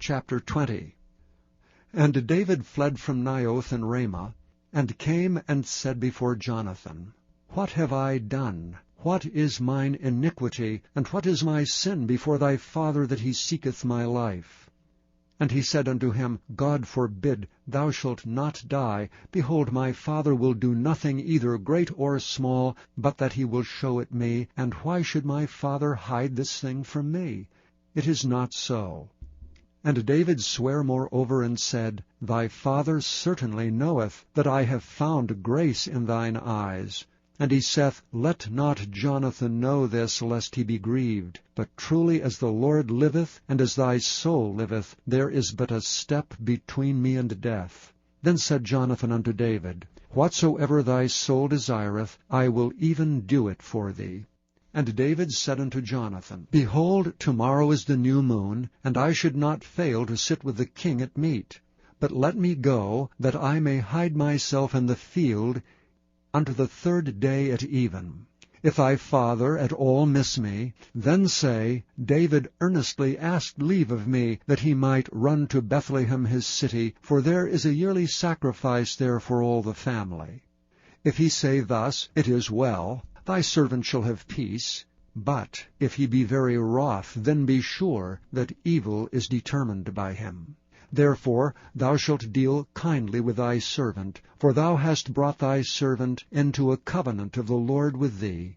chapter 20. And David fled from Naioth in Ramah, and came and said before Jonathan, What have I done? What is mine iniquity, and what is my sin before thy father, that he seeketh my life? And he said unto him, God forbid, thou shalt not die. Behold, my father will do nothing either great or small, but that he will show it me. And why should my father hide this thing from me? It is not so. And David sware moreover, and said, Thy father certainly knoweth that I have found grace in thine eyes. And he saith, Let not Jonathan know this, lest he be grieved. But truly as the Lord liveth, and as thy soul liveth, there is but a step between me and death. Then said Jonathan unto David, Whatsoever thy soul desireth, I will even do it for thee. And David said unto Jonathan, Behold, tomorrow is the new moon, and I should not fail to sit with the king at meat. But let me go, that I may hide myself in the field unto the 3rd day at even. If thy father at all miss me, then say, David earnestly asked leave of me, that he might run to Bethlehem his city, for there is a yearly sacrifice there for all the family. If he say thus, It is well, thy servant shall have peace. But if he be very wroth, then be sure that evil is determined by him. Therefore thou shalt deal kindly with thy servant, for thou hast brought thy servant into a covenant of the Lord with thee.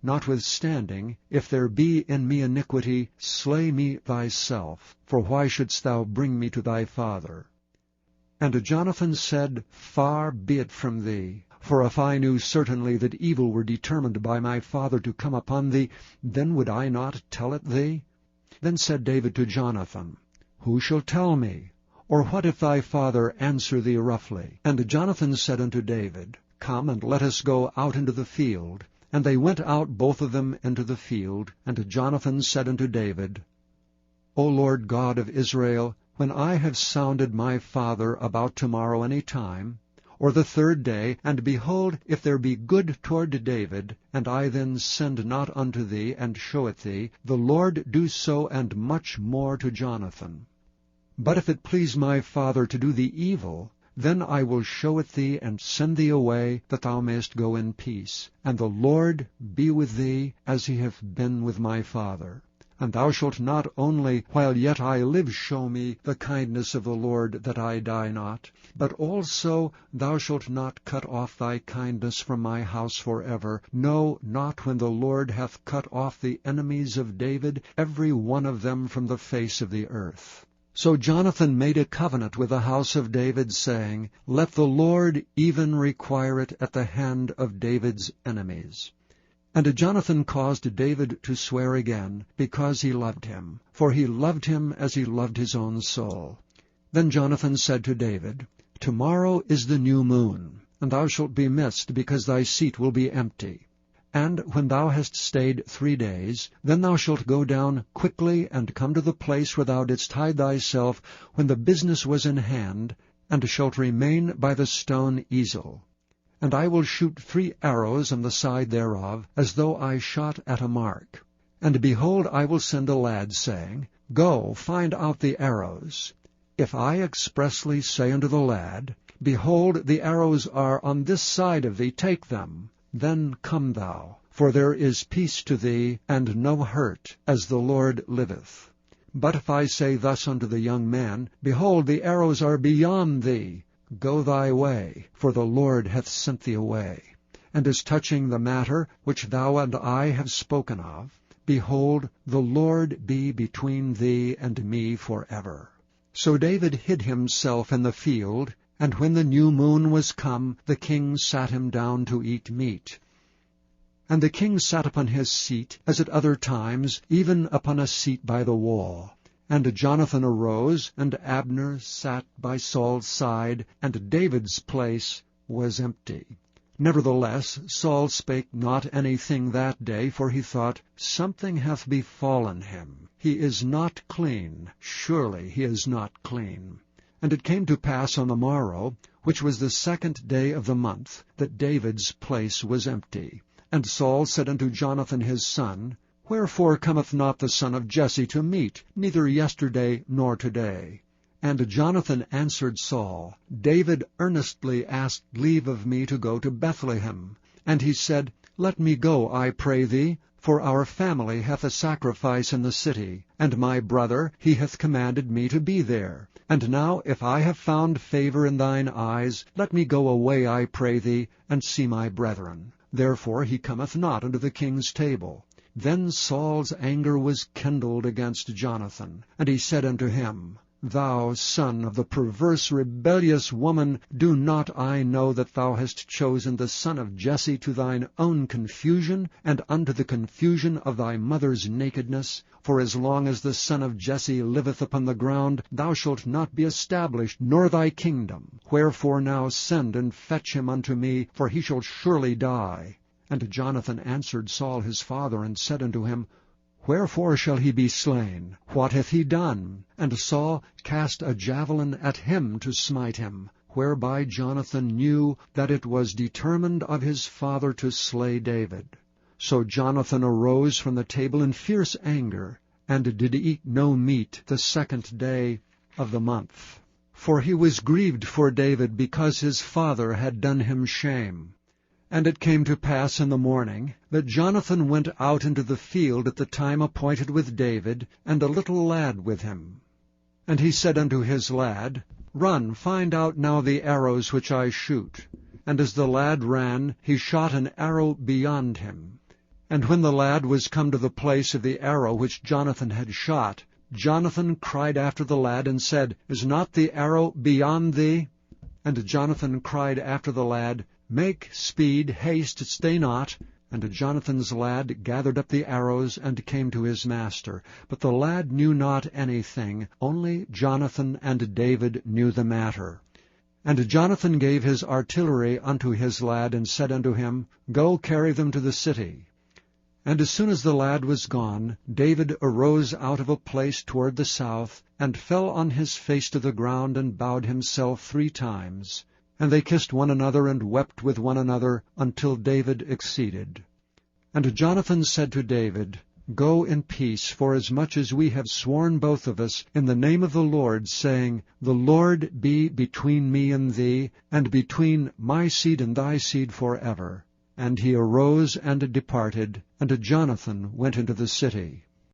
Notwithstanding, if there be in me iniquity, slay me thyself, for why shouldst thou bring me to thy father? And Jonathan said, Far be it from thee. For if I knew certainly that evil were determined by my father to come upon thee, then would I not tell it thee? Then said David to Jonathan, Who shall tell me? Or what if thy father answer thee roughly? And Jonathan said unto David, Come, and let us go out into the field. And they went out both of them into the field. And Jonathan said unto David, O Lord God of Israel, when I have sounded my father about tomorrow any time, or the 3rd day, and behold, if there be good toward David, and I then send not unto thee, and show it thee, the Lord do so and much more to Jonathan. But if it please my father to do thee evil, then I will show it thee, and send thee away, that thou mayest go in peace. And the Lord be with thee, as he hath been with my father. And thou shalt not only, while yet I live, show me the kindness of the Lord, that I die not, but also thou shalt not cut off thy kindness from my house forever, no, not when the Lord hath cut off the enemies of David, every one of them from the face of the earth. So Jonathan made a covenant with the house of David, saying, Let the Lord even require it at the hand of David's enemies. And Jonathan caused David to swear again, because he loved him, for he loved him as he loved his own soul. Then Jonathan said to David, Tomorrow is the new moon, and thou shalt be missed, because thy seat will be empty. And when thou hast stayed 3 days, then thou shalt go down quickly, and come to the place where thou didst hide thyself when the business was in hand, and shalt remain by the stone easel. And I will shoot 3 arrows on the side thereof, as though I shot at a mark. And behold, I will send a lad, saying, Go, find out the arrows. If I expressly say unto the lad, Behold, the arrows are on this side of thee, take them, then come thou, for there is peace to thee, and no hurt, as the Lord liveth. But if I say thus unto the young man, Behold, the arrows are beyond thee, go thy way, for the Lord hath sent thee away. And as touching the matter which thou and I have spoken of, behold, the Lord be between thee and me forever. So David hid himself in the field, and when the new moon was come, the king sat him down to eat meat. And the king sat upon his seat, as at other times, even upon a seat by the wall. And Jonathan arose, and Abner sat by Saul's side, and David's place was empty. Nevertheless Saul spake not anything that day, for he thought, Something hath befallen him. He is not clean. Surely he is not clean. And it came to pass on the morrow, which was the 2nd day of the month, that David's place was empty. And Saul said unto Jonathan his son, Wherefore cometh not the son of Jesse to meat, neither yesterday nor today? And Jonathan answered Saul, David earnestly asked leave of me to go to Bethlehem. And he said, Let me go, I pray thee, for our family hath a sacrifice in the city, and my brother, he hath commanded me to be there. And now, if I have found favor in thine eyes, let me go away, I pray thee, and see my brethren. Therefore he cometh not unto the king's table. Then Saul's anger was kindled against Jonathan, and he said unto him, Thou son of the perverse rebellious woman, do not I know that thou hast chosen the son of Jesse to thine own confusion, and unto the confusion of thy mother's nakedness? For as long as the son of Jesse liveth upon the ground, thou shalt not be established, nor thy kingdom. Wherefore now send and fetch him unto me, for he shall surely die. And Jonathan answered Saul his father, and said unto him, Wherefore shall he be slain? What hath he done? And Saul cast a javelin at him to smite him, whereby Jonathan knew that it was determined of his father to slay David. So Jonathan arose from the table in fierce anger, and did eat no meat the 2nd day of the month. For he was grieved for David, because his father had done him shame. And it came to pass in the morning that Jonathan went out into the field at the time appointed with David, and a little lad with him. And he said unto his lad, Run, find out now the arrows which I shoot. And as the lad ran, he shot an arrow beyond him. And when the lad was come to the place of the arrow which Jonathan had shot, Jonathan cried after the lad, and said, Is not the arrow beyond thee? And Jonathan cried after the lad, Make speed, haste, stay not. And Jonathan's lad gathered up the arrows, and came to his master. But the lad knew not anything, only Jonathan and David knew the matter. And Jonathan gave his artillery unto his lad, and said unto him, Go carry them to the city. And as soon as the lad was gone, David arose out of a place toward the south, and fell on his face to the ground, and bowed himself 3 times. And they kissed one another, and wept with one another, until David exceeded. And Jonathan said to David, Go in peace, forasmuch as we have sworn both of us in the name of the Lord, saying, The Lord be between me and thee, and between my seed and thy seed forever. And he arose and departed, and Jonathan went into the city.